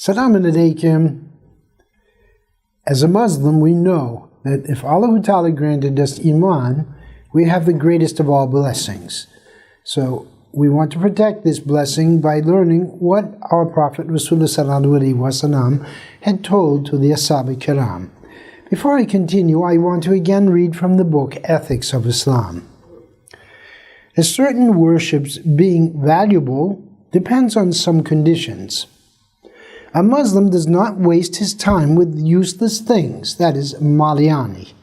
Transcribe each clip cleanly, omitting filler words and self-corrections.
Assalamu alaikum. As a Muslim, we know that if Allah Ta'ala granted us Iman, we have the greatest of all blessings. So we want to protect this blessing by learning what our Prophet Rasulullah had told to the Ashab Kiram. Before I continue, I want to again read from the book Ethics of Islam. A certain worship's being valuable depends on some conditions. A Muslim does not waste his time with useless things, that is, maliani.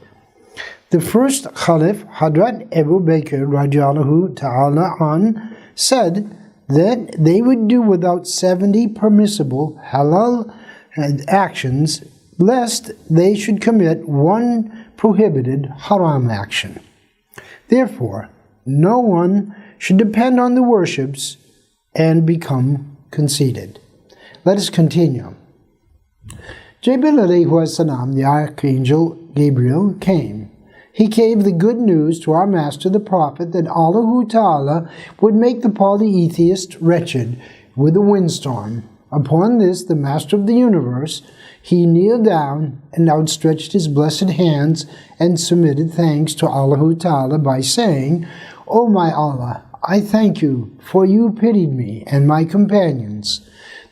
The first Caliph, Hadrat Abu Bakr radiallahu ta'ala an, said that they would do without 70 permissible halal actions, lest they should commit one prohibited haram action. Therefore, no one should depend on the worships and become conceited. Let us continue. Jibril Alaihissalam, the Archangel Gabriel, came. He gave the good news to our Master the Prophet that Allah Ta'ala would make the polytheist wretched with a windstorm. Upon this, the Master of the Universe, he kneeled down and outstretched his blessed hands and submitted thanks to Allah Ta'ala by saying, "O my Allah, I thank you, for you pitied me and my companions."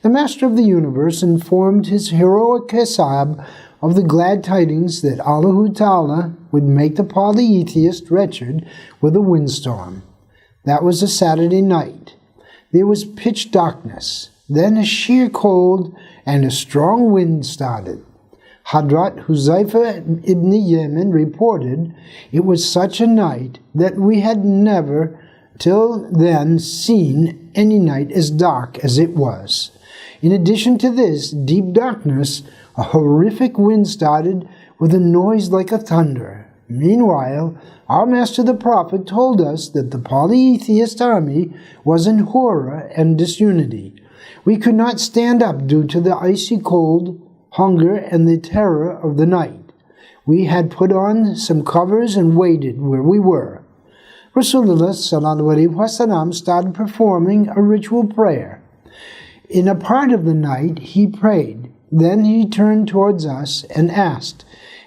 The Master of the Universe informed his heroic Ashab of the glad tidings that Allah Ta'ala would make the polytheist wretched with a windstorm. That was a Saturday night. There was pitch darkness, then a sheer cold, and a strong wind started. Hadrat Huzaifa ibn Yemen reported, "It was such a night that we had never till then seen any night as dark as it was." In addition to this deep darkness, a horrific wind started with a noise like a thunder. Meanwhile, our Master the Prophet told us that the polytheist army was in horror and disunity. We could not stand up due to the icy cold, hunger, and the terror of the night. We had put on some covers and waited where we were. Rasulullah started performing a ritual prayer. In a part of the night, he prayed. Then he turned towards us and asked,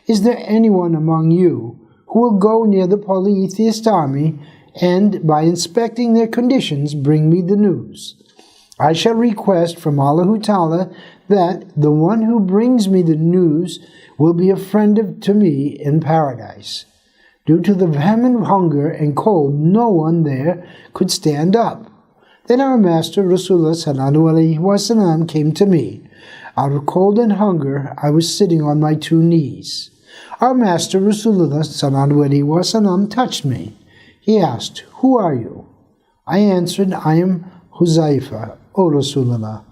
"Is there anyone among you who will go near the polytheist army and, by inspecting their conditions, bring me the news? I shall request from Allah Ta'ala that the one who brings me the news will be a friend to me in paradise." Due to the vehement hunger and cold, no one there could stand up. Then our Master Rasulullah came to me. Out of cold and hunger, I was sitting on my 2 knees. Our Master Rasulullah touched me. He asked, "Who are you?" I answered, "I am Huzaifa, O Rasulullah."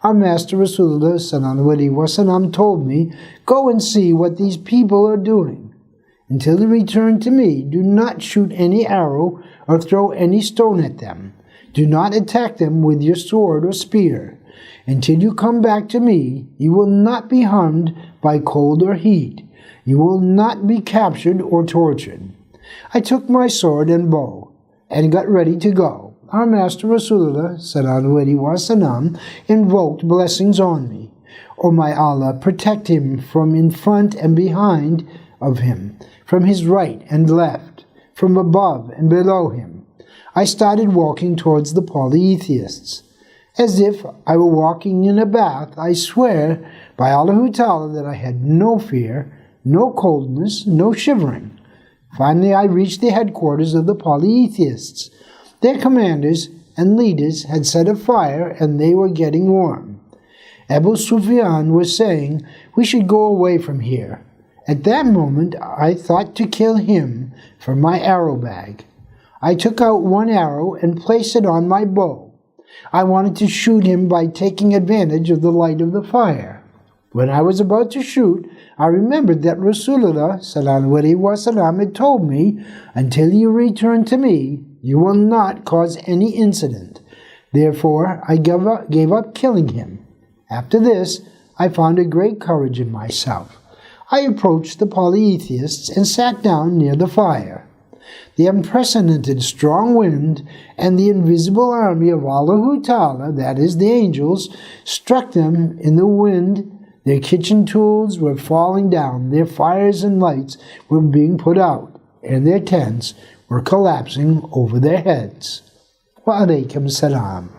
Our Master Rasulullah told me, "Go and see what these people are doing. Until they return to me, do not shoot any arrow or throw any stone at them. Do not attack them with your sword or spear. Until you come back to me, you will not be harmed by cold or heat. You will not be captured or tortured." I took my sword and bow and got ready to go. Our Master Rasulullah invoked blessings on me. "O my Allah, protect him from in front and behind of him, from his right and left, from above and below him." I started walking towards the polytheists. As if I were walking in a bath, I swear by Allah Ta'ala that I had no fear, no coldness, no shivering. Finally, I reached the headquarters of the polytheists. Their commanders and leaders had set a fire and they were getting warm. Abu Sufyan was saying, "We should go away from here." At that moment, I thought to kill him for my arrow bag. I took out one arrow and placed it on my bow. I wanted to shoot him by taking advantage of the light of the fire. When I was about to shoot, I remembered that Rasulullah ﷺ had told me, "Until you return to me, you will not cause any incident." Therefore, I gave up killing him. After this, I found a great courage in myself. I approached the Polytheists and sat down near the fire. The unprecedented strong wind and the invisible army of Allah Ta'ala, that is, the angels, struck them in the wind. Their kitchen tools were falling down, their fires and lights were being put out, and their tents were collapsing over their heads. Wa alaikum salam.